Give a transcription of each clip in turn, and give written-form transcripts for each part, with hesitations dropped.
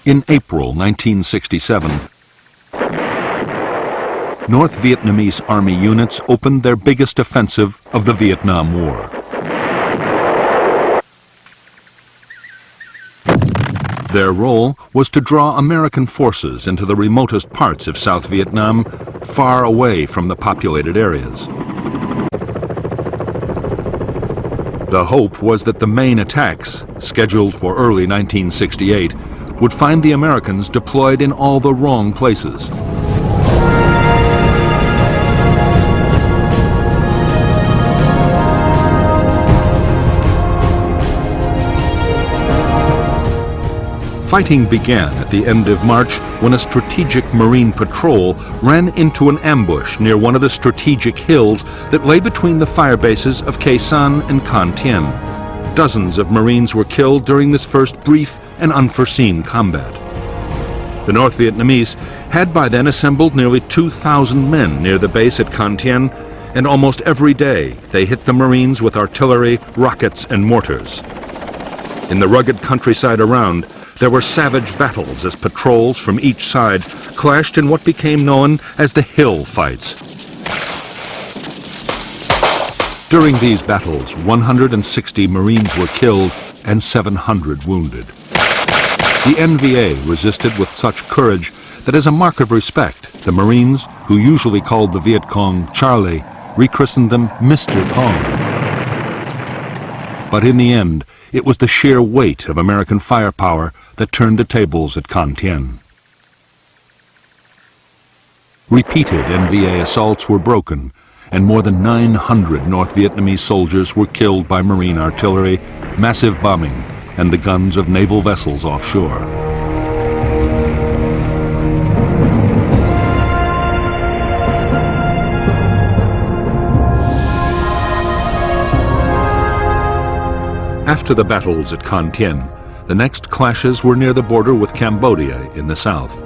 In April 1967, North Vietnamese Army units opened their biggest offensive of the Vietnam War. Their role was to draw American forces into the remotest parts of South Vietnam, far away from the populated areas. The hope was that the main attacks, scheduled for early 1968, would find the Americans deployed in all the wrong places. Fighting began at the end of March when a strategic Marine patrol ran into an ambush near one of the strategic hills that lay between the fire bases of Khe Sanh and Con Thien. Dozens of Marines were killed during this first brief and unforeseen combat. The North Vietnamese had by then assembled nearly 2,000 men near the base at Con Thien, and almost every day they hit the Marines with artillery, rockets, and mortars. In the rugged countryside around, there were savage battles as patrols from each side clashed in what became known as the hill fights. During these battles, 160 Marines were killed and 700 wounded. The NVA resisted with such courage that as a mark of respect, the Marines, who usually called the Viet Cong Charlie, rechristened them Mr. Cong. But in the end, it was the sheer weight of American firepower that turned the tables at Con Thien. Repeated NVA assaults were broken, and more than 900 North Vietnamese soldiers were killed by Marine artillery, massive bombing, and the guns of naval vessels offshore. After the battles at Con Thien, the next clashes were near the border with Cambodia in the south.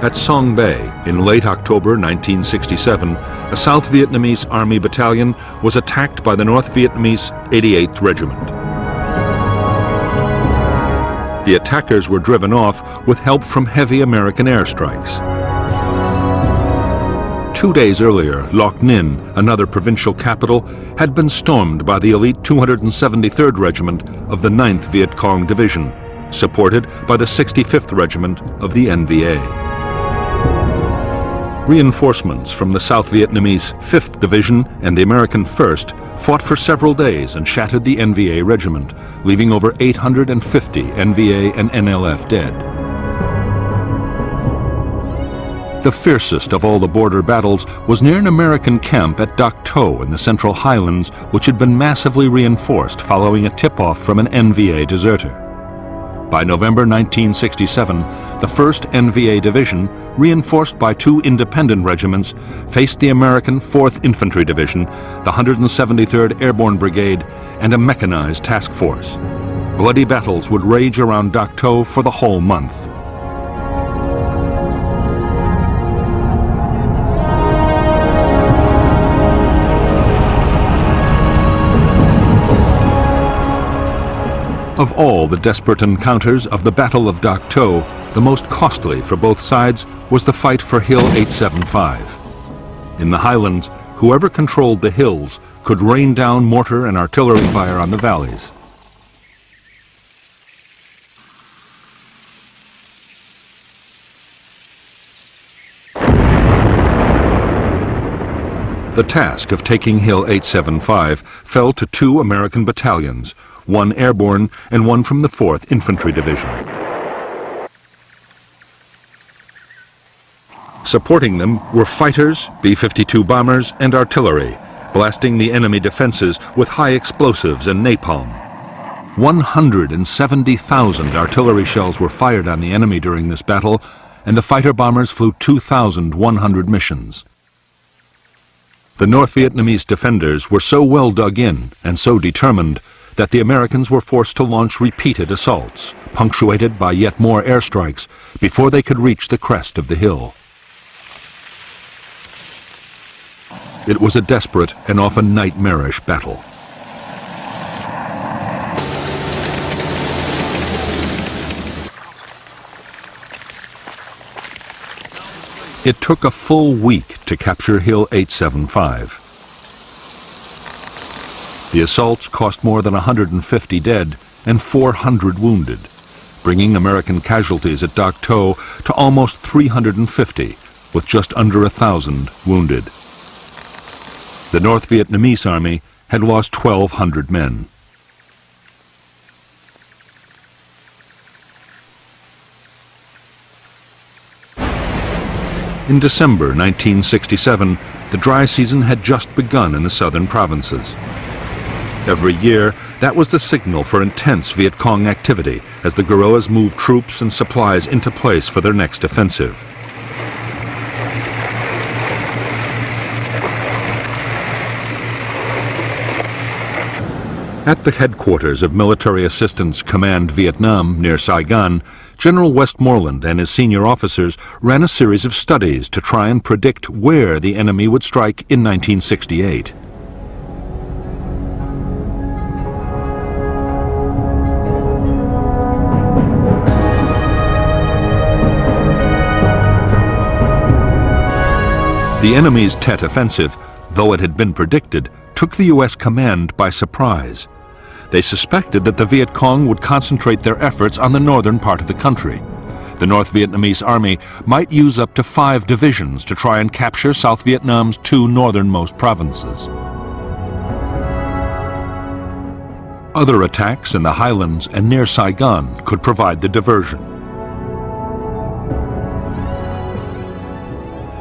At Song Bay, in late October 1967, a South Vietnamese Army battalion was attacked by the North Vietnamese 88th Regiment. The attackers were driven off with help from heavy American airstrikes. 2 days earlier, Loc Ninh, another provincial capital, had been stormed by the elite 273rd Regiment of the 9th Viet Cong Division, supported by the 65th Regiment of the NVA. Reinforcements from the South Vietnamese 5th Division and the American 1st fought for several days and shattered the NVA regiment, leaving over 850 NVA and NLF dead. The fiercest of all the border battles was near an American camp at Dak To in the Central Highlands, which had been massively reinforced following a tip-off from an NVA deserter. By November 1967, the 1st NVA Division, reinforced by 2 independent regiments, faced the American 4th Infantry Division, the 173rd Airborne Brigade, and a mechanized task force. Bloody battles would rage around Dak To for the whole month. Of all the desperate encounters of the Battle of Dak To, the most costly for both sides was the fight for Hill 875. In the highlands, whoever controlled the hills could rain down mortar and artillery fire on the valleys. The task of taking Hill 875 fell to 2 American battalions, 1 airborne and 1 from the 4th Infantry Division. Supporting them were fighters, B-52 bombers, and artillery, blasting the enemy defenses with high explosives and napalm. 170,000 artillery shells were fired on the enemy during this battle, and the fighter bombers flew 2,100 missions. The North Vietnamese defenders were so well dug in and so determined that the Americans were forced to launch repeated assaults, punctuated by yet more airstrikes, before they could reach the crest of the hill. It was a desperate and often nightmarish battle. It took a full week to capture Hill 875. The assaults cost more than 150 dead and 400 wounded, bringing American casualties at Dak To to almost 350, with just under 1,000 wounded. The North Vietnamese army had lost 1,200 men. In December 1967, the dry season had just begun in the southern provinces. Every year, that was the signal for intense Viet Cong activity as the guerrillas moved troops and supplies into place for their next offensive. At the headquarters of Military Assistance Command Vietnam near Saigon, General Westmoreland and his senior officers ran a series of studies to try and predict where the enemy would strike in 1968. The enemy's TET offensive, though it had been predicted, took the U.S. command by surprise. They suspected that the Viet Cong would concentrate their efforts on the northern part of the country. The North Vietnamese army might use up to 5 divisions to try and capture South Vietnam's 2 northernmost provinces. Other attacks in the highlands and near Saigon could provide the diversion.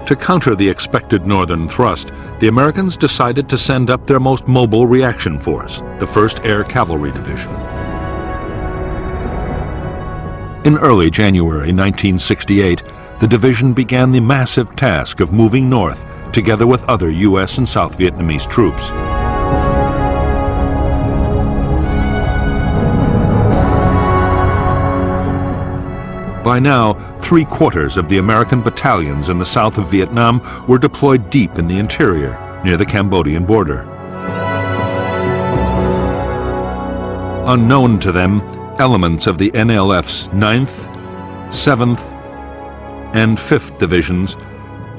To counter the expected northern thrust, the Americans decided to send up their most mobile reaction force, the 1st Air Cavalry Division. In early January 1968, the division began the massive task of moving north together with other U.S. and South Vietnamese troops. By now, 3/4 of the American battalions in the south of Vietnam were deployed deep in the interior, near the Cambodian border. Unknown to them, elements of the NLF's 9th, 7th, and 5th Divisions,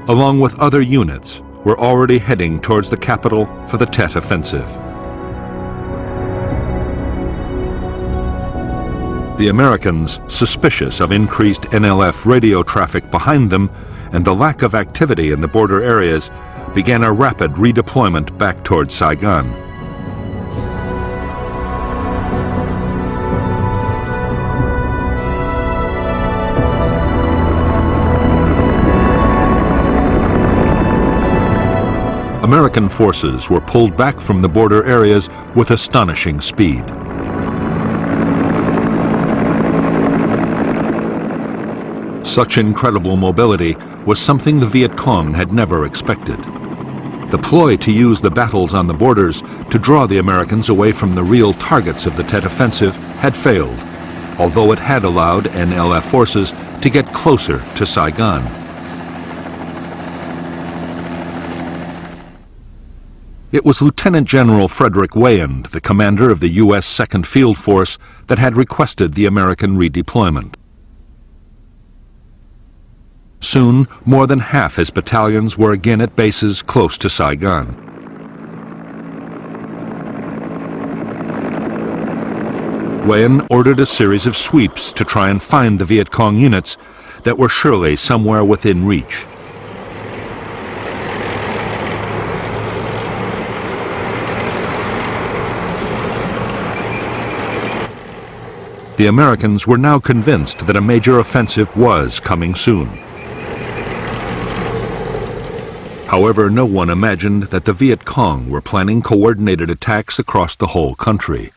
along with other units, were already heading towards the capital for the TET offensive. The Americans, suspicious of increased NLF radio traffic behind them and the lack of activity in the border areas, began a rapid redeployment back towards Saigon. American forces were pulled back from the border areas with astonishing speed. Such incredible mobility was something the Viet Cong had never expected. The ploy to use the battles on the borders to draw the Americans away from the real targets of the TET offensive had failed, although it had allowed NLF forces to get closer to Saigon. It was Lieutenant General Frederick Wayand, the commander of the U.S. Second Field Force, that had requested the American redeployment. Soon, more than half his battalions were again at bases close to Saigon. Wayand ordered a series of sweeps to try and find the Viet Cong units that were surely somewhere within reach. The Americans were now convinced that a major offensive was coming soon. However, no one imagined that the Viet Cong were planning coordinated attacks across the whole country.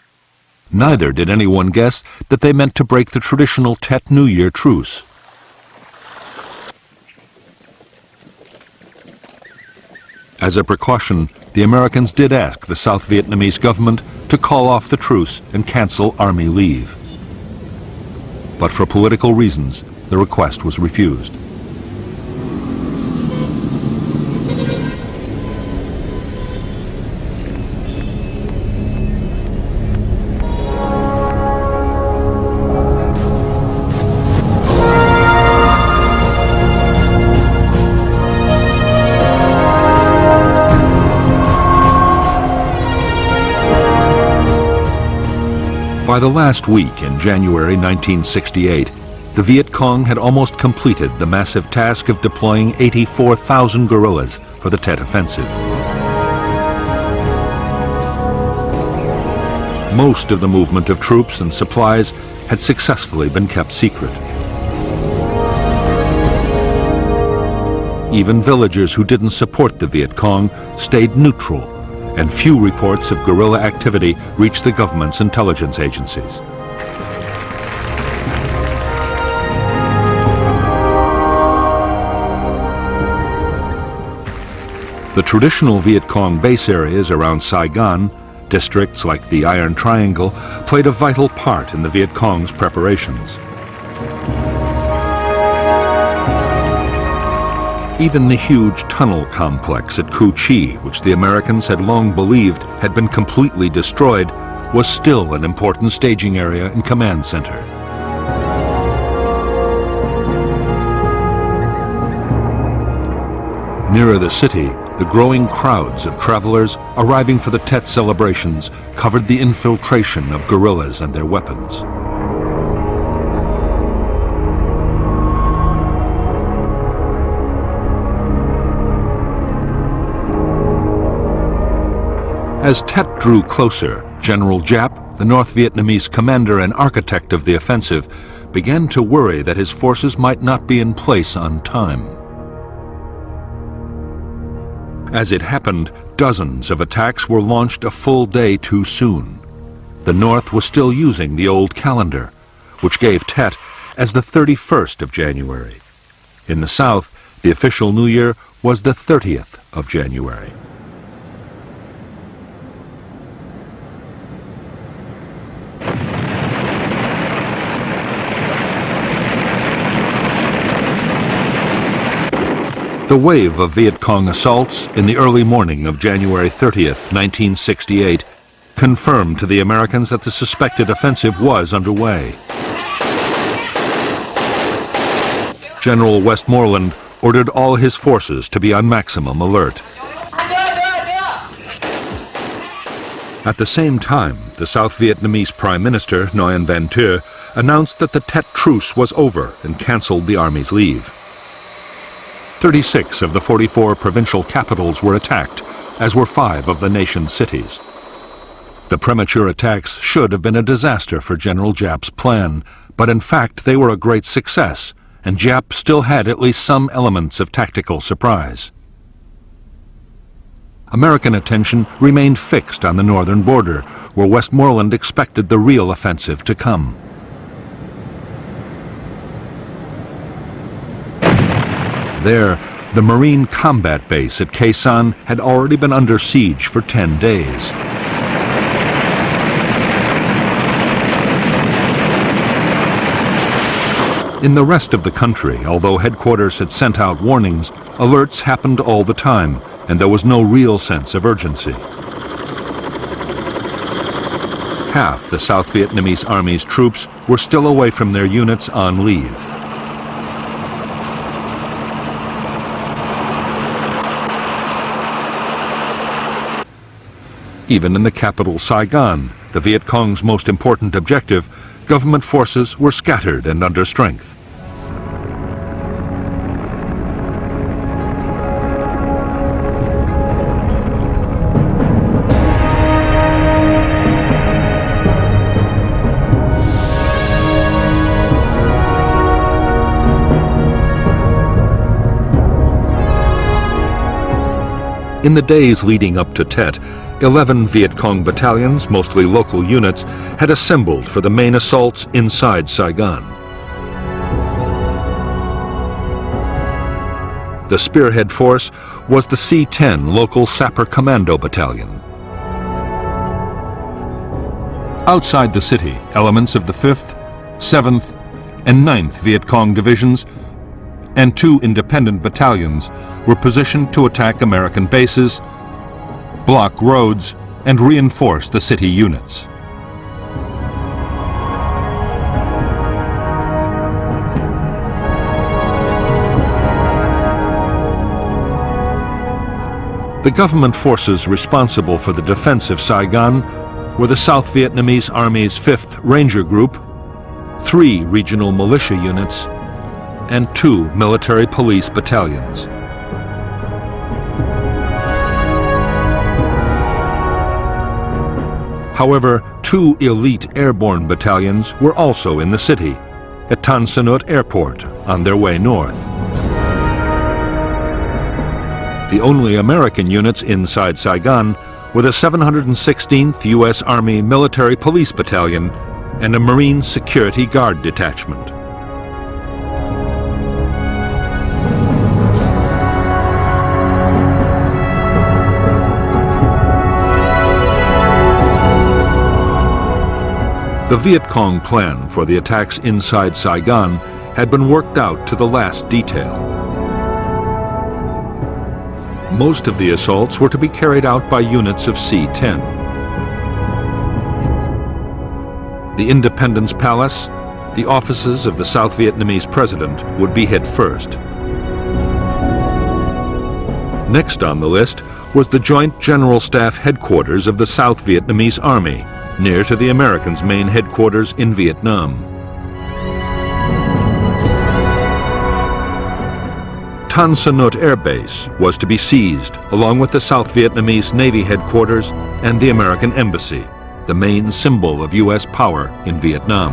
Neither did anyone guess that they meant to break the traditional Tet New Year truce. As a precaution, the Americans did ask the South Vietnamese government to call off the truce and cancel army leave. But for political reasons, the request was refused. By the last week in January 1968, the Viet Cong had almost completed the massive task of deploying 84,000 guerrillas for the Tet Offensive. Most of the movement of troops and supplies had successfully been kept secret. Even villagers who didn't support the Viet Cong stayed neutral, and few reports of guerrilla activity reached the government's intelligence agencies. The traditional Viet Cong base areas around Saigon, districts like the Iron Triangle, played a vital part in the Viet Cong's preparations. Even the huge tunnel complex at Cu Chi, which the Americans had long believed had been completely destroyed, was still an important staging area and command center. Nearer the city, the growing crowds of travelers arriving for the Tet celebrations covered the infiltration of guerrillas and their weapons. As Tet drew closer, General Giap, the North Vietnamese commander and architect of the offensive, began to worry that his forces might not be in place on time. As it happened, dozens of attacks were launched a full day too soon. The North was still using the old calendar, which gave Tet as the 31st of January. In the South, the official New Year was the 30th of January. The wave of Viet Cong assaults in the early morning of January 30th, 1968, confirmed to the Americans that the suspected offensive was underway. General Westmoreland ordered all his forces to be on maximum alert. At the same time, the South Vietnamese Prime Minister, Nguyen Van Thieu, announced that the Tet truce was over and canceled the army's leave. 36 of the 44 provincial capitals were attacked, as were 5 of the nation's cities. The premature attacks should have been a disaster for General Giap's plan, but in fact they were a great success, and Giap still had at least some elements of tactical surprise. American attention remained fixed on the northern border, where Westmoreland expected the real offensive to come. There, the Marine combat base at Khe Sanh had already been under siege for 10 days. In the rest of the country, although headquarters had sent out warnings, alerts happened all the time, and there was no real sense of urgency. Half the South Vietnamese Army's troops were still away from their units on leave. Even in the capital, Saigon, the Viet Cong's most important objective, government forces were scattered and under strength. In the days leading up to Tet, 11 Viet Cong battalions, mostly local units, had assembled for the main assaults inside Saigon. The spearhead force was the C-10 local Sapper Commando Battalion. Outside the city, elements of the 5th, 7th, and 9th Viet Cong divisions and 2 independent battalions were positioned to attack American bases, block roads, and reinforce the city units. The government forces responsible for the defense of Saigon were the South Vietnamese Army's 5th Ranger Group, 3 regional militia units, and 2 military police battalions. However, 2 elite airborne battalions were also in the city, at Tan Son Nhut Airport, on their way north. The only American units inside Saigon were the 716th U.S. Army Military Police Battalion and a Marine Security Guard detachment. The Viet Cong plan for the attacks inside Saigon had been worked out to the last detail. Most of the assaults were to be carried out by units of C-10. The Independence Palace, the offices of the South Vietnamese president, would be hit first. Next on the list was the Joint General Staff headquarters of the South Vietnamese Army, near to the Americans' main headquarters in Vietnam. Tan Son Nhut Air Base was to be seized, along with the South Vietnamese Navy headquarters and the American Embassy, the main symbol of U.S. power in Vietnam.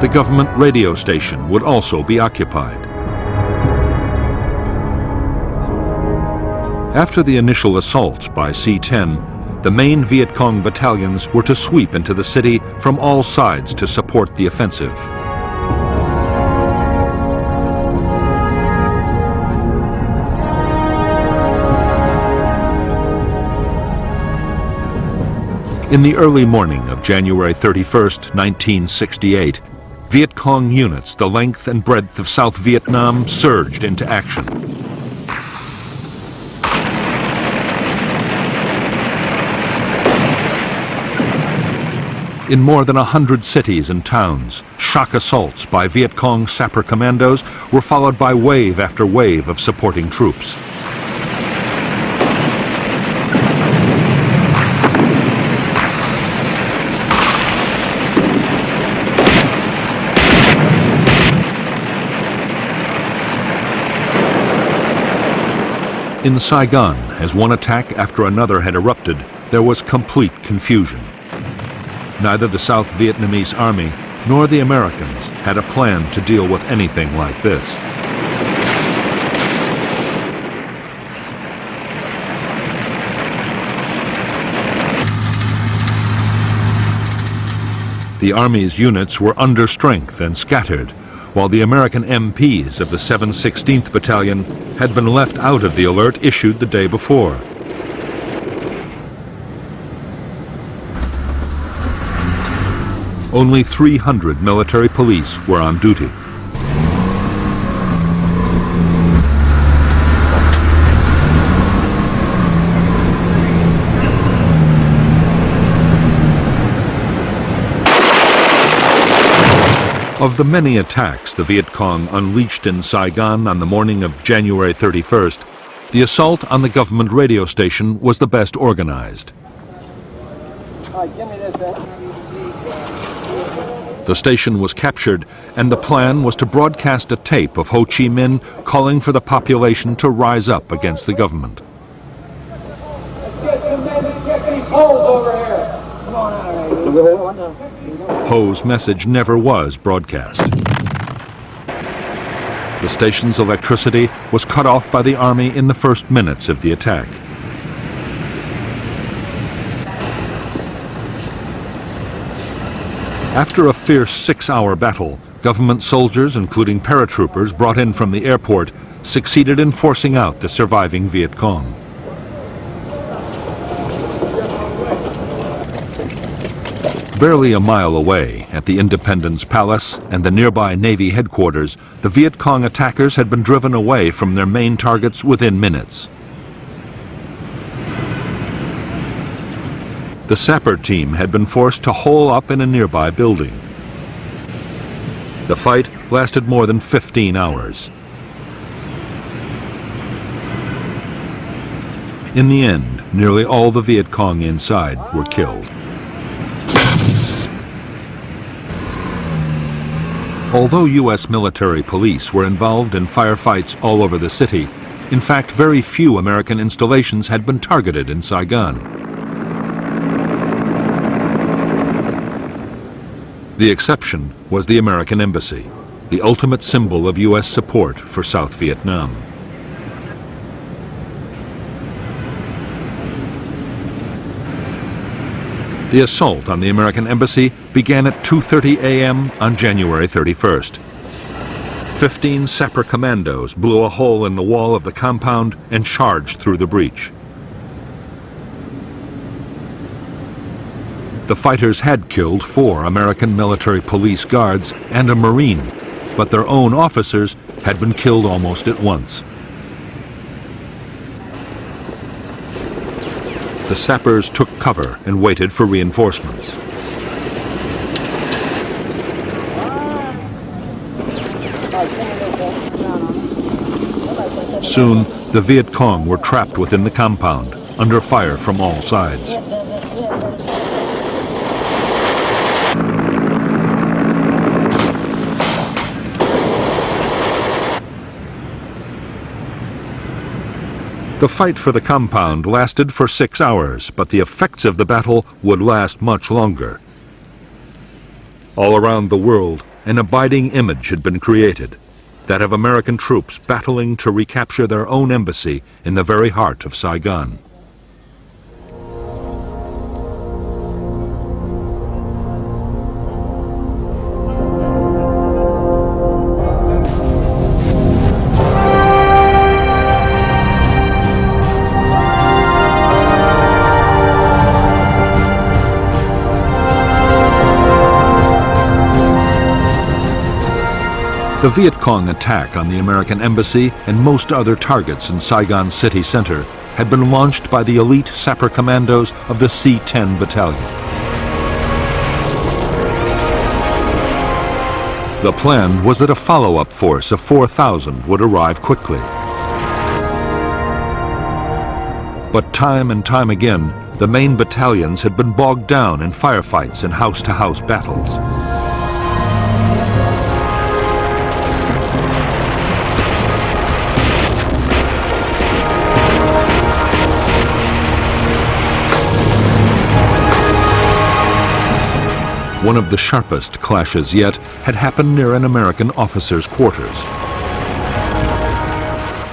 The government radio station would also be occupied. After the initial assaults by C-10, the main Viet Cong battalions were to sweep into the city from all sides to support the offensive. In the early morning of January 31st, 1968, Viet Cong units the length and breadth of South Vietnam surged into action. In more than 100 cities and towns, shock assaults by Viet Cong sapper commandos were followed by wave after wave of supporting troops. In Saigon, as one attack after another had erupted, there was complete confusion. Neither the South Vietnamese Army nor the Americans had a plan to deal with anything like this. The Army's units were under strength and scattered, while the American MPs of the 716th Battalion had been left out of the alert issued the day before. Only 300 military police were on duty. Of the many attacks the Viet Cong unleashed in Saigon on the morning of January 31st, the assault on the government radio station was the best organized. The station was captured, and the plan was to broadcast a tape of Ho Chi Minh calling for the population to rise up against the government. Ho's message never was broadcast. The station's electricity was cut off by the Army in the first minutes of the attack. After a fierce 6-hour battle, government soldiers, including paratroopers brought in from the airport, succeeded in forcing out the surviving Viet Cong. Barely a mile away, at the Independence Palace and the nearby Navy headquarters, the Viet Cong attackers had been driven away from their main targets within minutes. The sapper team had been forced to hole up in a nearby building. The fight lasted more than 15 hours. In the end, nearly all the Viet Cong inside were killed. Although U.S. military police were involved in firefights all over the city, in fact, very few American installations had been targeted in Saigon. The exception was the American Embassy, the ultimate symbol of U.S. support for South Vietnam. The assault on the American Embassy began at 2:30 a.m. on January 31st. 15 Sapper commandos blew a hole in the wall of the compound and charged through the breach. The fighters had killed 4 American military police guards and a Marine, but their own officers had been killed almost at once. The sappers took cover and waited for reinforcements. Soon, the Viet Cong were trapped within the compound, under fire from all sides. The fight for the compound lasted for 6 hours, but the effects of the battle would last much longer. All around the world, an abiding image had been created, that of American troops battling to recapture their own embassy in the very heart of Saigon. The Viet Cong attack on the American Embassy and most other targets in Saigon city center had been launched by the elite sapper commandos of the C-10 Battalion. The plan was that a follow-up force of 4,000 would arrive quickly. But time and time again, the main battalions had been bogged down in firefights and house-to-house battles. One of the sharpest clashes yet had happened near an American officer's quarters.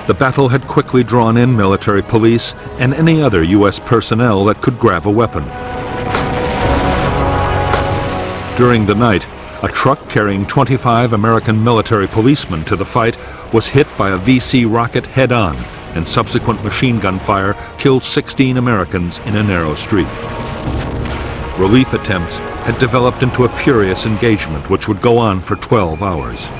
The battle had quickly drawn in military police and any other U.S. personnel that could grab a weapon. During the night, a truck carrying 25 American military policemen to the fight was hit by a VC rocket head-on, and subsequent machine gun fire killed 16 Americans in a narrow street. Relief attempts had developed into a furious engagement which would go on for 12 hours.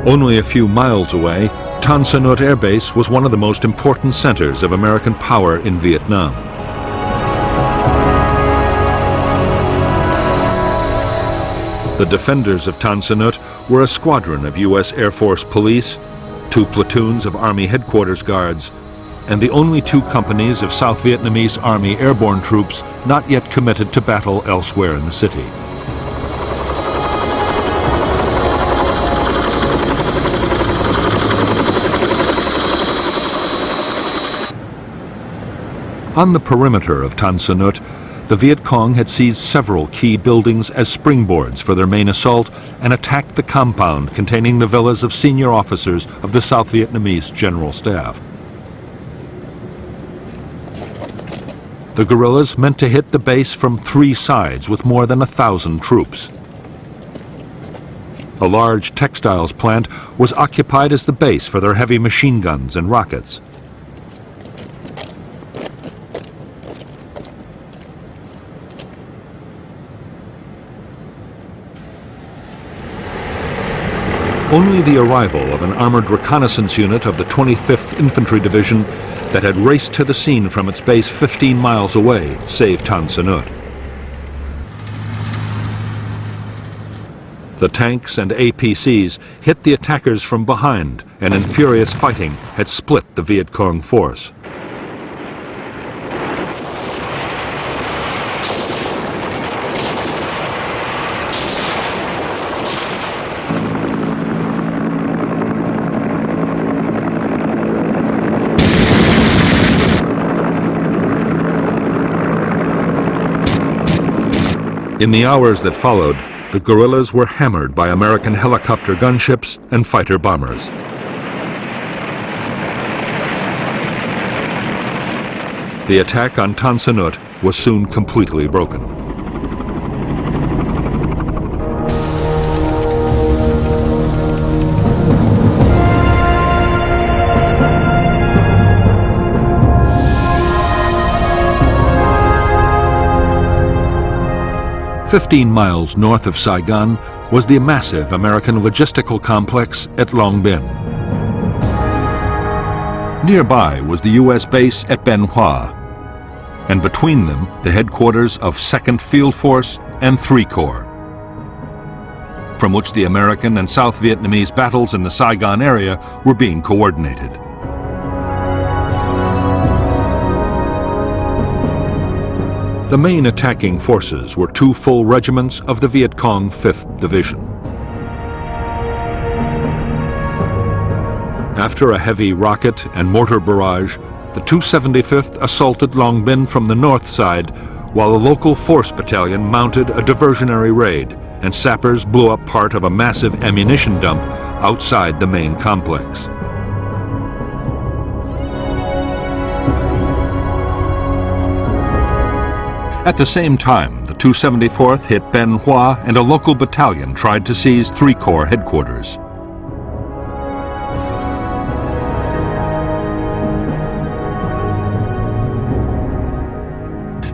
Only a few miles away, Tan Son Nhut Air Base was one of the most important centers of American power in Vietnam. The defenders of Tan Son Nhut were a squadron of U.S. Air Force police, 2 platoons of Army headquarters guards, and the only 2 companies of South Vietnamese Army airborne troops not yet committed to battle elsewhere in the city. On the perimeter of Tan Son Nhut, the Viet Cong had seized several key buildings as springboards for their main assault and attacked the compound containing the villas of senior officers of the South Vietnamese General Staff. The guerrillas meant to hit the base from 3 sides with more than 1,000 troops. A large textiles plant was occupied as the base for their heavy machine guns and rockets. Only the arrival of an armored reconnaissance unit of the 25th Infantry Division that had raced to the scene from its base 15 miles away saved Tan Son Nhut. The tanks and APCs hit the attackers from behind, and in furious fighting had split the Viet Cong force. In the hours that followed, the guerrillas were hammered by American helicopter gunships and fighter bombers. The attack on Tan Son Nhut was soon completely broken. "15 miles north of Saigon was the massive American logistical complex at Long Binh. Nearby was the U.S. base at Bien Hoa, and between them the headquarters of 2nd Field Force and 3 Corps, from which the American and South Vietnamese battles in the Saigon area were being coordinated. The main attacking forces were 2 full regiments of the Viet Cong 5th Division. After a heavy rocket and mortar barrage, the 275th assaulted Long Binh from the north side, while a local force battalion mounted a diversionary raid, and sappers blew up part of a massive ammunition dump outside the main complex. At the same time, the 274th hit Bien Hoa, and a local battalion tried to seize 3 Corps headquarters.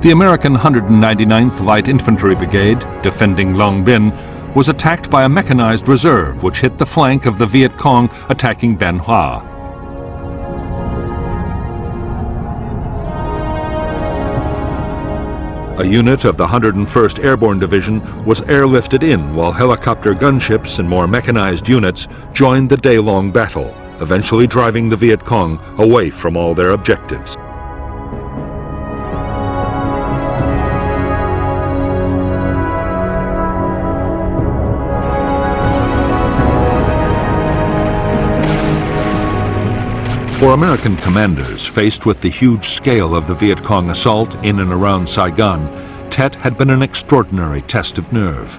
The American 199th Light Infantry Brigade, defending Long Binh, was attacked by a mechanized reserve which hit the flank of the Viet Cong attacking Bien Hoa. A unit of the 101st Airborne Division was airlifted in, while helicopter gunships and more mechanized units joined the day-long battle, eventually driving the Viet Cong away from all their objectives. For American commanders faced with the huge scale of the Viet Cong assault in and around Saigon, TET had been an extraordinary test of nerve.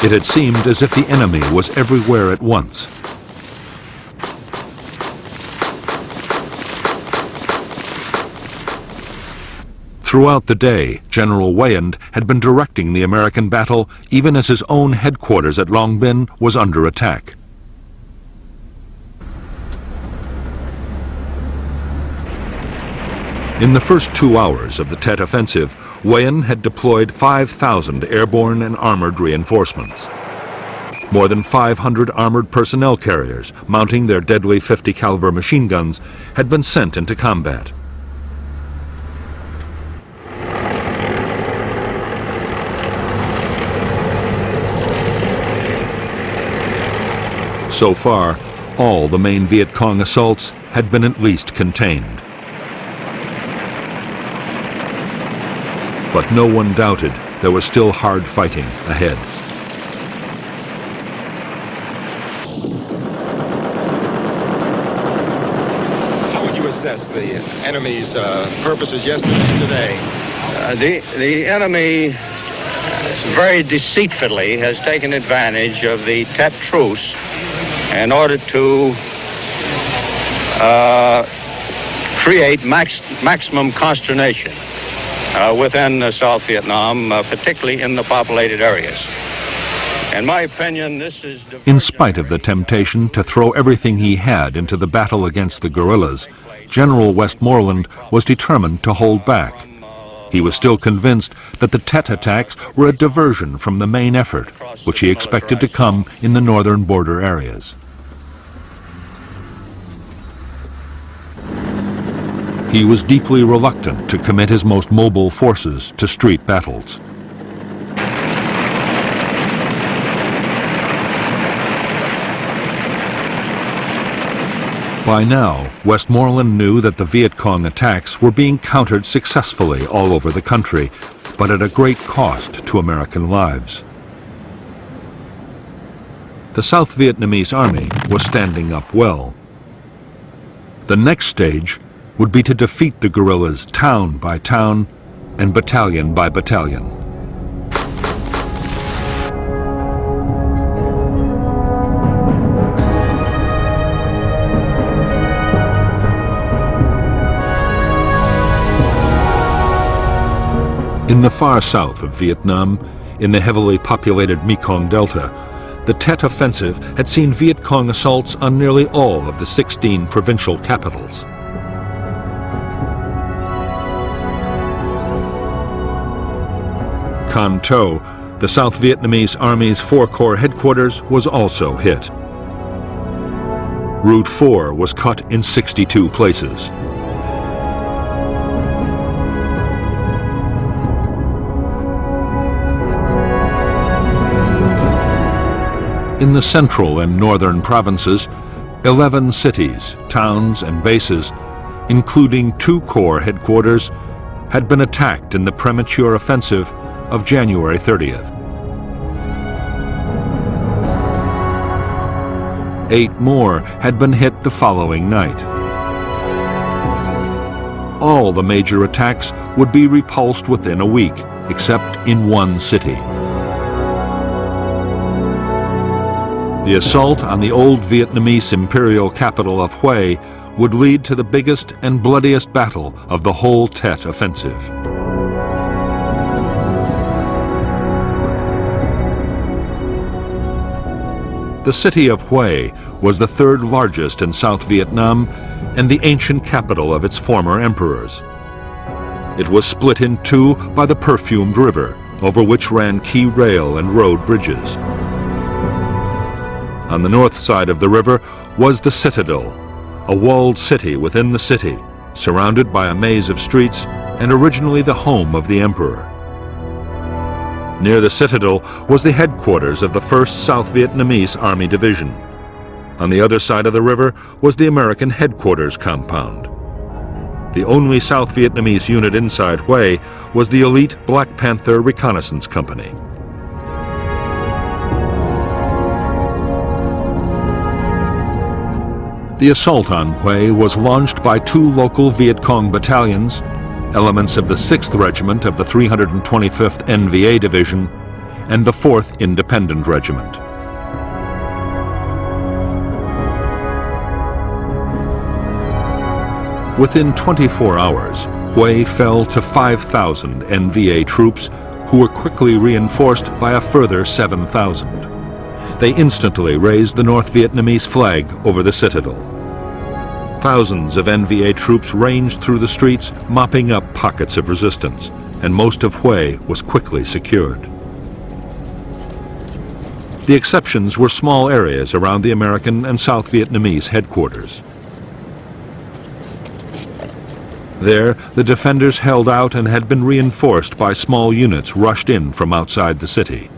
It had seemed as if the enemy was everywhere at once. Throughout the day, General Weyand had been directing the American battle even as his own headquarters at Long Binh was under attack. In the first 2 hours of the TET offensive, Weyand had deployed 5,000 airborne and armored reinforcements. More than 500 armored personnel carriers, mounting their deadly .50 caliber machine guns, had been sent into combat. So far, all the main Viet Cong assaults had been at least contained. But no one doubted there was still hard fighting ahead. How would you assess the enemy's purposes yesterday and today? The enemy very deceitfully has taken advantage of the TET truce in order to create maximum consternation within South Vietnam, particularly in the populated areas. In my opinion, this is... In spite of the temptation to throw everything he had into the battle against the guerrillas, General Westmoreland was determined to hold back. He was still convinced that the TET attacks were a diversion from the main effort, which he expected to come in the northern border areas. he was deeply reluctant to commit his most mobile forces to street battles. By now, Westmoreland knew that the Viet Cong attacks were being countered successfully all over the country, but at a great cost to American lives. The South Vietnamese army was standing up well. The next stage would be to defeat the guerrillas town by town and battalion by battalion. In the far south of Vietnam, in the heavily populated Mekong Delta, the TET offensive had seen Viet Cong assaults on nearly all of the 16 provincial capitals. Can Tho, the South Vietnamese Army's 4 Corps headquarters, was also hit. Route 4 was cut in 62 places. In the central and northern provinces, 11 cities, towns, and bases, including 2 Corps headquarters, had been attacked in the premature offensive of January 30th. 8 more had been hit the following night. All the major attacks would be repulsed within a week, except in 1 city. The assault on the old Vietnamese imperial capital of Hue would lead to the biggest and bloodiest battle of the whole TET offensive. The city of Hue was the 3rd largest in South Vietnam and the ancient capital of its former emperors. It was split in 2 by the Perfumed River, over which ran key rail and road bridges. On the north side of the river was the Citadel, a walled city within the city, surrounded by a maze of streets and originally the home of the emperor. Near the Citadel was the headquarters of the 1st South Vietnamese Army Division. On the other side of the river was the American headquarters compound. The only South Vietnamese unit inside Hue was the elite Black Panther Reconnaissance Company. The assault on Hue was launched by 2 local Viet Cong battalions, elements of the 6th Regiment of the 325th NVA Division, and the 4th Independent Regiment. Within 24 hours, Hue fell to 5,000 NVA troops, who were quickly reinforced by a further 7,000. They instantly raised the North Vietnamese flag over the citadel. Thousands of NVA troops ranged through the streets, mopping up pockets of resistance, and most of Hue was quickly secured. The exceptions were small areas around the American and South Vietnamese headquarters. There, the defenders held out and had been reinforced by small units rushed in from outside the city.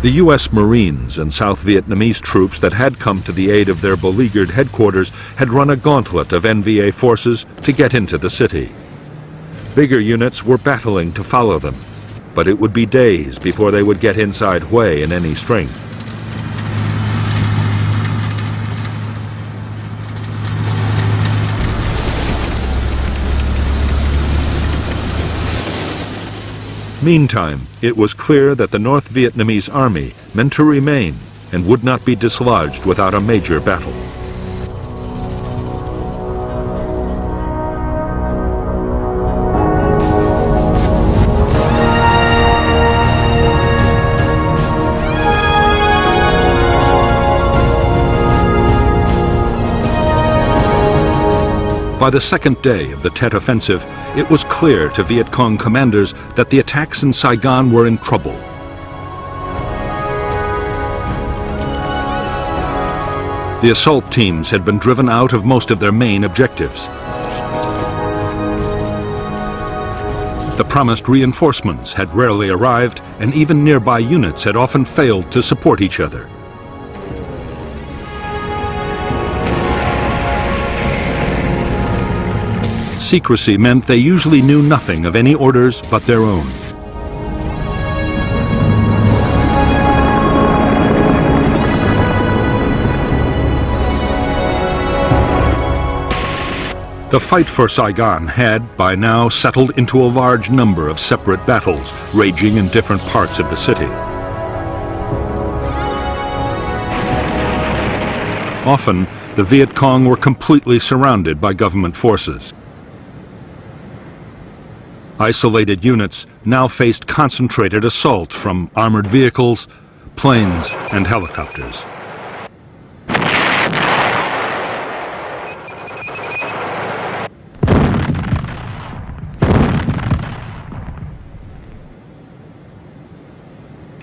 The U.S. Marines and South Vietnamese troops that had come to the aid of their beleaguered headquarters had run a gauntlet of NVA forces to get into the city. Bigger units were battling to follow them, but it would be days before they would get inside Hue in any strength. Meantime, it was clear that the North Vietnamese army meant to remain and would not be dislodged without a major battle. By the 2nd day of the TET offensive, it was clear to Viet Cong commanders that the attacks in Saigon were in trouble. The assault teams had been driven out of most of their main objectives. The promised reinforcements had rarely arrived, and even nearby units had often failed to support each other. Secrecy meant they usually knew nothing of any orders but their own. The fight for Saigon had, by now, settled into a large number of separate battles, raging in different parts of the city. Often, the Viet Cong were completely surrounded by government forces. Isolated units now faced concentrated assault from armored vehicles, planes, and helicopters.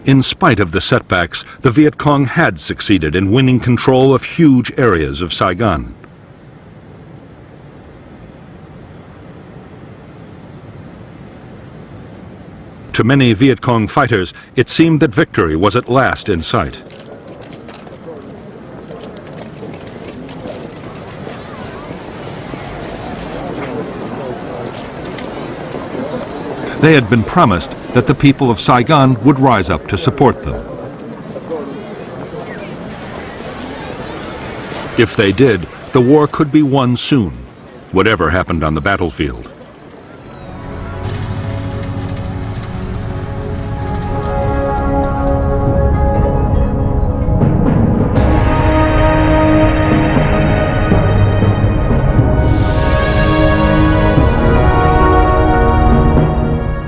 In spite of the setbacks, the Viet Cong had succeeded in winning control of huge areas of Saigon. To many Viet Cong fighters, it seemed that victory was at last in sight. They had been promised that the people of Saigon would rise up to support them. If they did, the war could be won soon, whatever happened on the battlefield.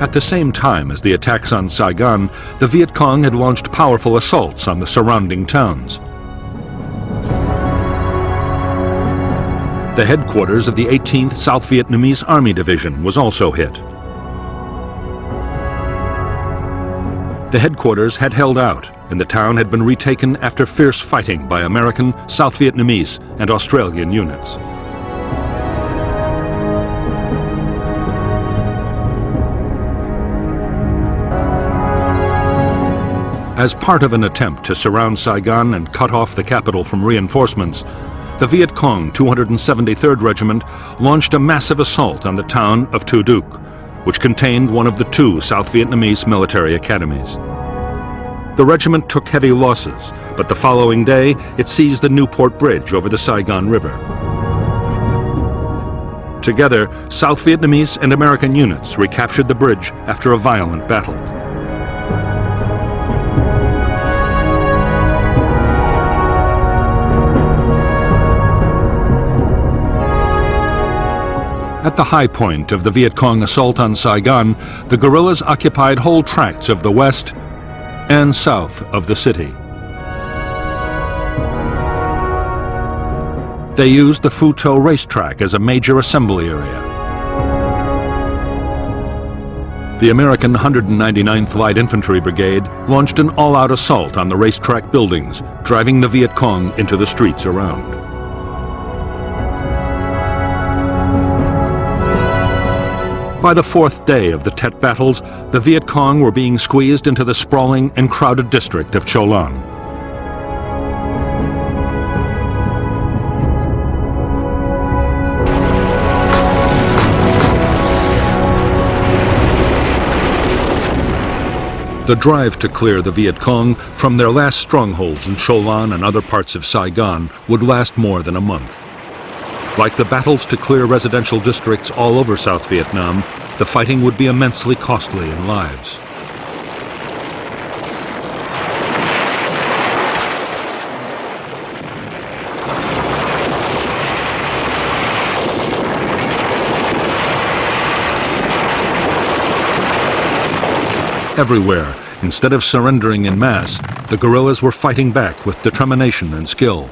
At the same time as the attacks on Saigon, the Viet Cong had launched powerful assaults on the surrounding towns. The headquarters of the 18th South Vietnamese Army Division was also hit. The headquarters had held out, and the town had been retaken after fierce fighting by American, South Vietnamese, and Australian units. As part of an attempt to surround Saigon and cut off the capital from reinforcements, the Viet Cong 273rd Regiment launched a massive assault on the town of Tu Duc, which contained one of the two South Vietnamese military academies. The regiment took heavy losses, but the following day it seized the Newport Bridge over the Saigon River. Together, South Vietnamese and American units recaptured the bridge after a violent battle. At the high point of the Viet Cong assault on Saigon, the guerrillas occupied whole tracts of the west and south of the city. They used the Phu To racetrack as a major assembly area. The American 199th Light Infantry Brigade launched an all-out assault on the racetrack buildings, driving the Viet Cong into the streets around. By the fourth day of the TET battles, the Viet Cong were being squeezed into the sprawling and crowded district of Cho Lan. The drive to clear the Viet Cong from their last strongholds in Cho Lan and other parts of Saigon would last more than a month. Like the battles to clear residential districts all over South Vietnam, the fighting would be immensely costly in lives. Everywhere, instead of surrendering in mass, the guerrillas were fighting back with determination and skill.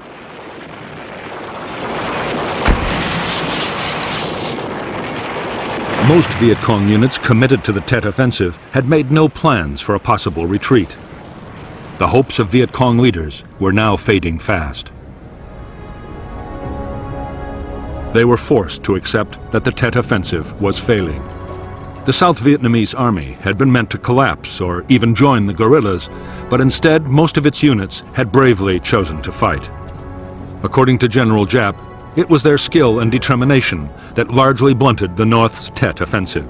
Most Viet Cong units committed to the TET offensive had made no plans for a possible retreat. The hopes of Viet Cong leaders were now fading fast. They were forced to accept that the Tet Offensive was failing. The South Vietnamese army had been meant to collapse or even join the guerrillas, but instead most of its units had bravely chosen to fight. According to General Giap, it was their skill and determination that largely blunted the North's Tet Offensive.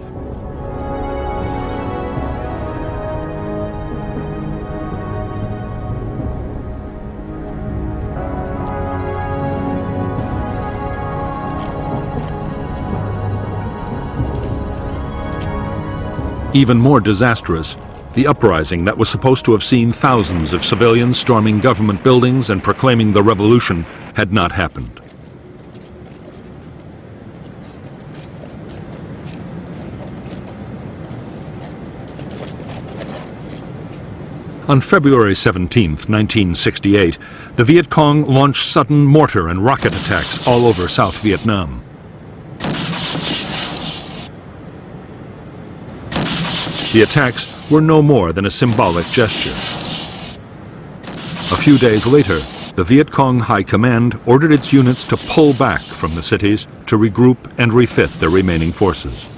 Even more disastrous, the uprising that was supposed to have seen thousands of civilians storming government buildings and proclaiming the revolution had not happened. On February 17, 1968, the Viet Cong launched sudden mortar and rocket attacks all over South Vietnam. The attacks were no more than a symbolic gesture. A few days later, the Viet Cong High Command ordered its units to pull back from the cities to regroup and refit their remaining forces.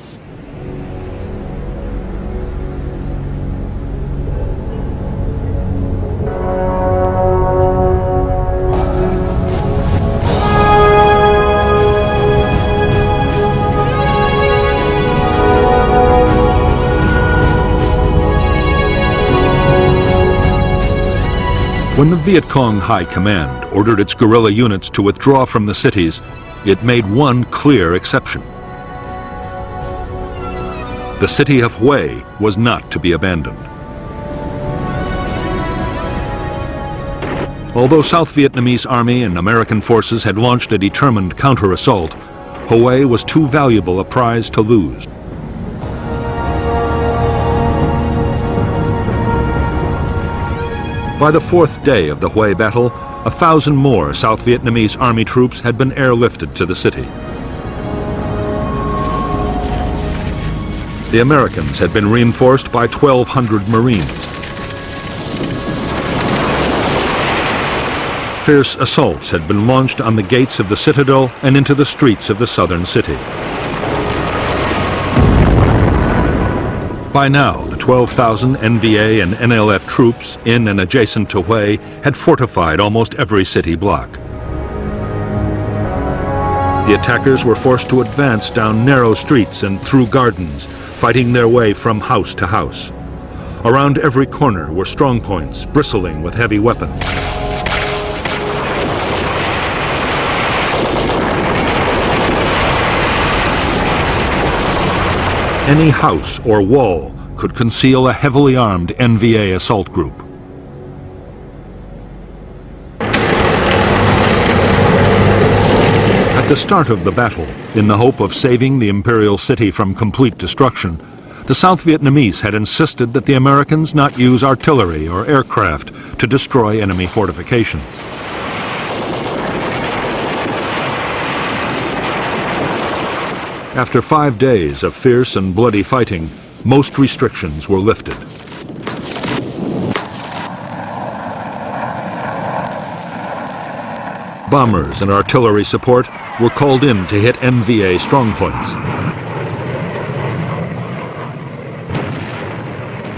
When the Viet Cong High Command ordered its guerrilla units to withdraw from the cities, it made one clear exception. The city of Hue was not to be abandoned. Although South Vietnamese Army and American forces had launched a determined counter-assault, Hue was too valuable a prize to lose. By the fourth day of the Hue battle, 1,000 more South Vietnamese Army troops had been airlifted to the city. The Americans had been reinforced by 1,200 Marines. Fierce assaults had been launched on the gates of the citadel and into the streets of the southern city. By now, the 12,000 NVA and NLF troops in and adjacent to Hue had fortified almost every city block. The attackers were forced to advance down narrow streets and through gardens, fighting their way from house to house. Around every corner were strongpoints bristling with heavy weapons. Any house or wall could conceal a heavily armed NVA assault group. At the start of the battle, in the hope of saving the imperial city from complete destruction, the South Vietnamese had insisted that the Americans not use artillery or aircraft to destroy enemy fortifications. After 5 days of fierce and bloody fighting, most restrictions were lifted. Bombers and artillery support were called in to hit NVA strongpoints.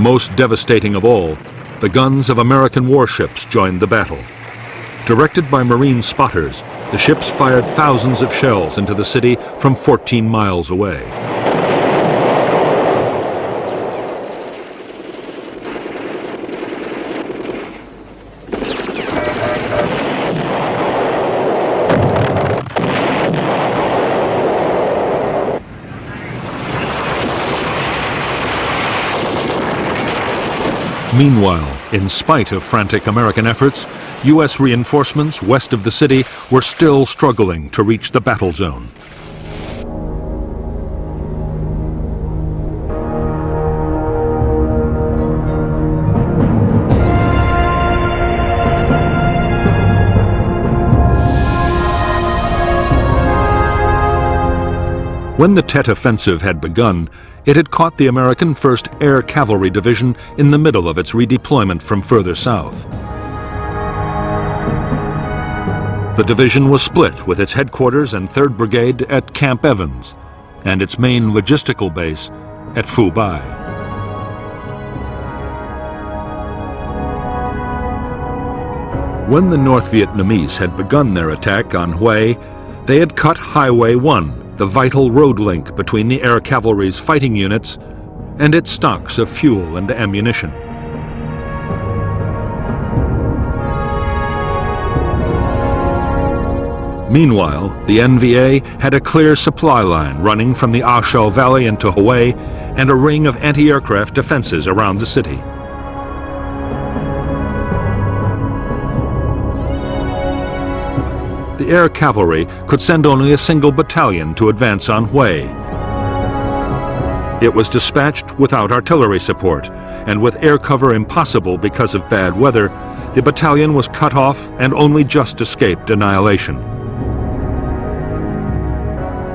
Most devastating of all, the guns of American warships joined the battle. Directed by Marine spotters, the ships fired thousands of shells into the city from 14 miles away. Meanwhile, in spite of frantic American efforts, U.S. reinforcements west of the city were still struggling to reach the battle zone. When the Tet Offensive had begun, it had caught the American 1st Air Cavalry Division in the middle of its redeployment from further south. The division was split with its headquarters and 3rd Brigade at Camp Evans and its main logistical base at Phu Bai. When the North Vietnamese had begun their attack on Hue, they had cut Highway 1, the vital road link between the air cavalry's fighting units and its stocks of fuel and ammunition. Meanwhile, the NVA had a clear supply line running from the A Shau Valley into Hue and a ring of anti-aircraft defenses around the city. The air cavalry could send only a single battalion to advance on Hue. It was dispatched without artillery support, and with air cover impossible because of bad weather, the battalion was cut off and only just escaped annihilation.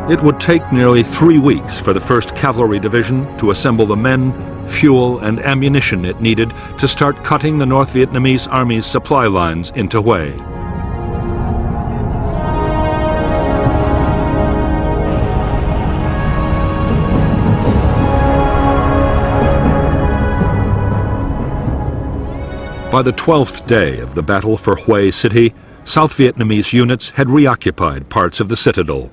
It would take nearly 3 weeks for the 1st Cavalry Division to assemble the men, fuel, and ammunition it needed to start cutting the North Vietnamese Army's supply lines into Hue. By the 12th day of the battle for Hue City, South Vietnamese units had reoccupied parts of the citadel.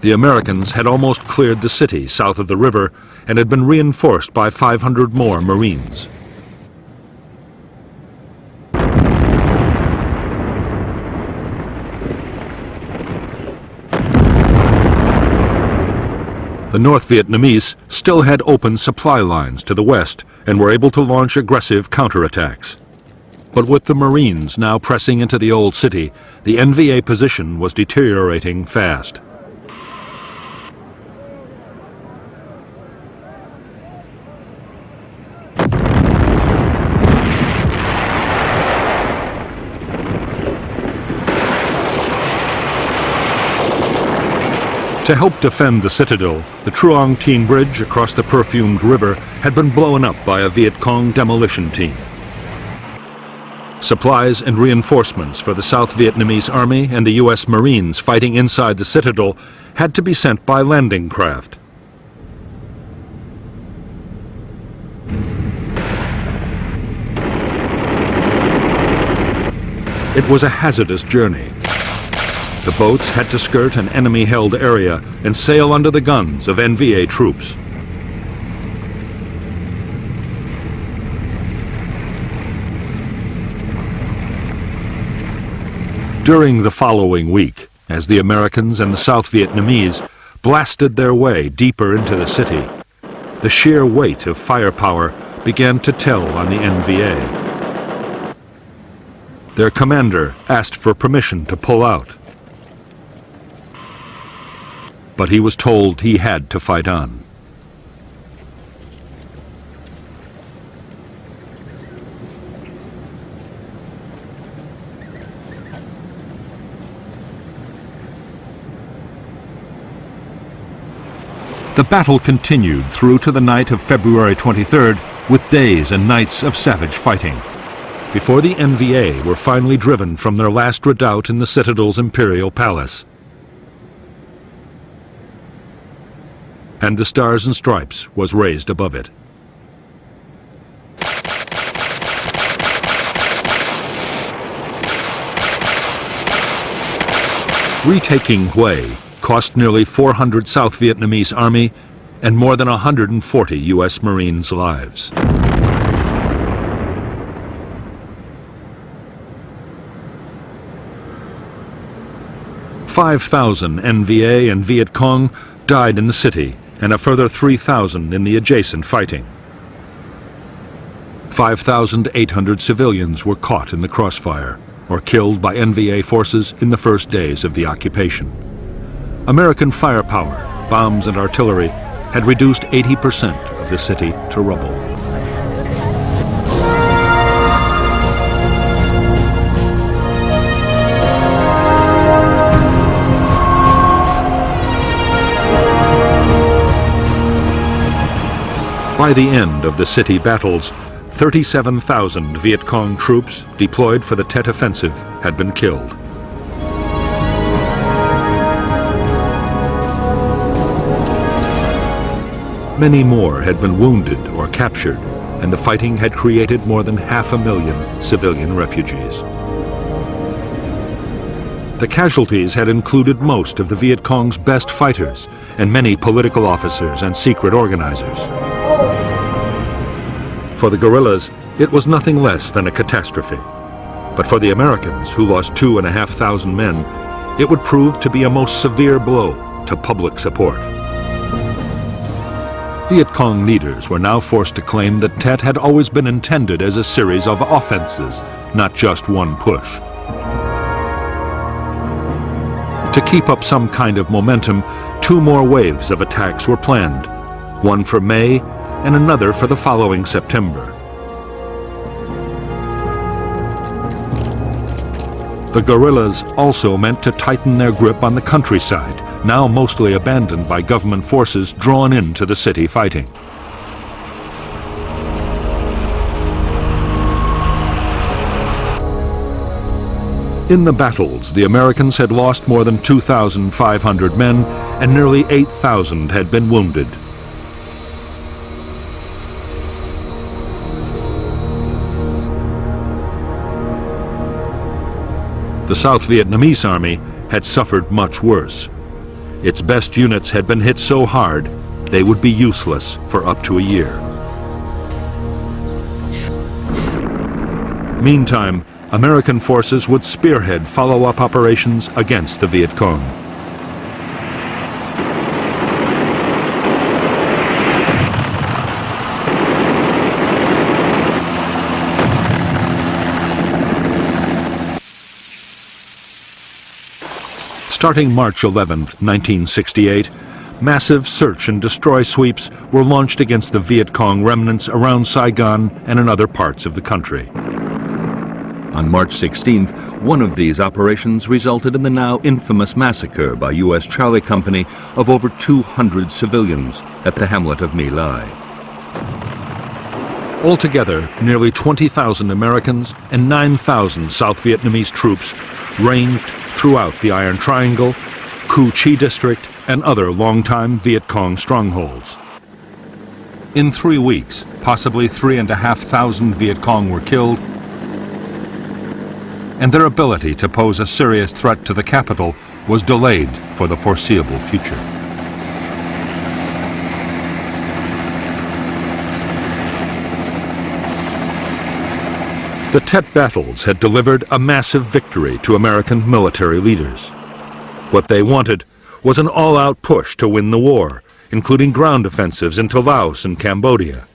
The Americans had almost cleared the city south of the river and had been reinforced by 500 more Marines. The North Vietnamese still had open supply lines to the west and were able to launch aggressive counterattacks. But with the Marines now pressing into the old city, the NVA position was deteriorating fast. To help defend the citadel, the Truong Tien Bridge across the perfumed river had been blown up by a Viet Cong demolition team. Supplies and reinforcements for the South Vietnamese Army and the U.S. Marines fighting inside the citadel had to be sent by landing craft. It was a hazardous journey. The boats had to skirt an enemy-held area and sail under the guns of NVA troops. During the following week, as the Americans and the South Vietnamese blasted their way deeper into the city, the sheer weight of firepower began to tell on the NVA. Their commander asked for permission to pull out, but he was told he had to fight on. The battle continued through to the night of February 23rd, with days and nights of savage fighting, before the NVA were finally driven from their last redoubt in the Citadel's Imperial Palace. And the Stars and Stripes was raised above it. Retaking Hue cost nearly 400 South Vietnamese Army and more than 140 U.S. Marines' lives. "5,000 NVA and Viet Cong died in the city, and a further 3,000 in the adjacent fighting. 5,800 civilians were caught in the crossfire or killed by NVA forces in the first days of the occupation. American firepower, bombs and artillery had reduced 80% of the city to rubble. By the end of the city battles, 37,000 Viet Cong troops deployed for the Tet offensive had been killed. Many more had been wounded or captured, and the fighting had created more than 500,000 civilian refugees. The casualties had included most of the Viet Cong's best fighters and many political officers and secret organizers. For the guerrillas, it was nothing less than a catastrophe. But for the Americans, who lost 2,500 men, it would prove to be a most severe blow to public support. Viet Cong leaders were now forced to claim that Tet had always been intended as a series of offenses, not just one push. To keep up some kind of momentum, 2 more waves of attacks were planned, one for May and another for the following September. The guerrillas also meant to tighten their grip on the countryside, now mostly abandoned by government forces drawn into the city fighting. In the battles, the Americans had lost more than 2,500 men, and nearly 8,000 had been wounded. The South Vietnamese army had suffered much worse. Its best units had been hit so hard, they would be useless for up to a year. Meantime, American forces would spearhead follow-up operations against the Viet Cong. Starting March 11, 1968, massive search and destroy sweeps were launched against the Viet Cong remnants around Saigon and in other parts of the country. On March 16th, one of these operations resulted in the now infamous massacre by U.S. Charlie Company of over 200 civilians at the hamlet of My Lai. Altogether, nearly 20,000 Americans and 9,000 South Vietnamese troops ranged throughout the Iron Triangle, Cu Chi District, and other longtime Viet Cong strongholds. In 3 weeks, possibly 3,500 Viet Cong were killed, and their ability to pose a serious threat to the capital was delayed for the foreseeable future. The Tet battles had delivered a massive victory to American military leaders. What they wanted was an all-out push to win the war, including ground offensives into Laos and Cambodia.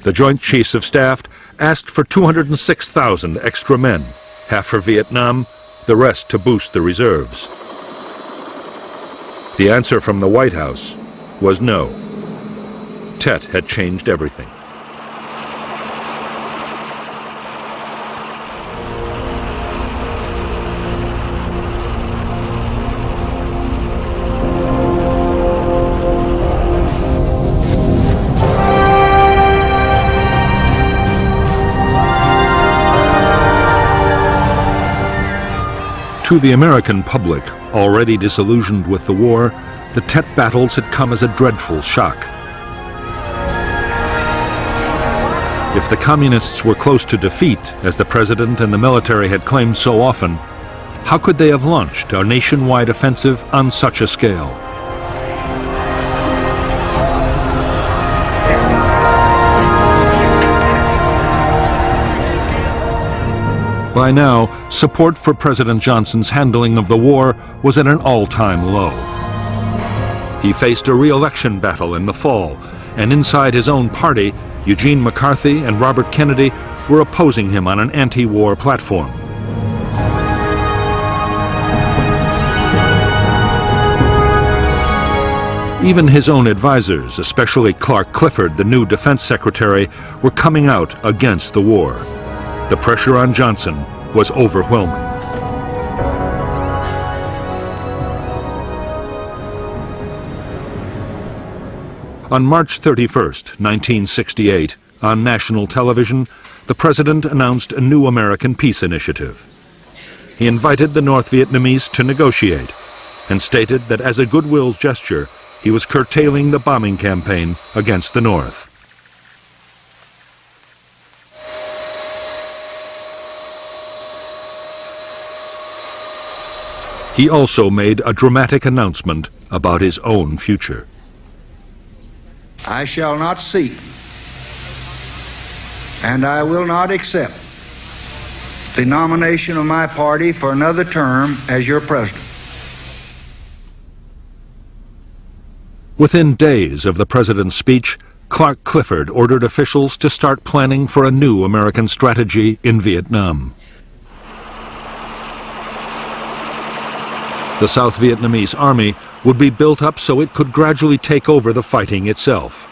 The Joint Chiefs of Staff asked for 206,000 extra men, half for Vietnam, the rest to boost the reserves. The answer from the White House was no. Tet had changed everything. To the American public, already disillusioned with the war, the Tet battles had come as a dreadful shock. If the communists were close to defeat, as the president and the military had claimed so often, how could they have launched a nationwide offensive on such a scale? By now, support for President Johnson's handling of the war was at an all-time low. He faced a re-election battle in the fall, and inside his own party, Eugene McCarthy and Robert Kennedy were opposing him on an anti-war platform. Even his own advisors, especially Clark Clifford, the new defense secretary, were coming out against the war. The pressure on Johnson was overwhelming. On March 31st, 1968, on national television, the president announced a new American peace initiative. He invited the North Vietnamese to negotiate and stated that as a goodwill gesture, he was curtailing the bombing campaign against the North. He also made a dramatic announcement about his own future. I shall not seek, and I will not accept, the nomination of my party for another term as your president. Within days of the president's speech, Clark Clifford ordered officials to start planning for a new American strategy in Vietnam. The South Vietnamese army would be built up so it could gradually take over the fighting itself.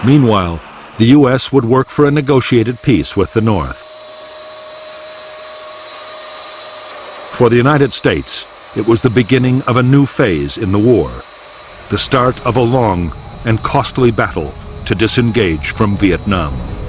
Meanwhile, the U.S. would work for a negotiated peace with the North. For the United States, it was the beginning of a new phase in the war, the start of a long and costly battle to disengage from Vietnam.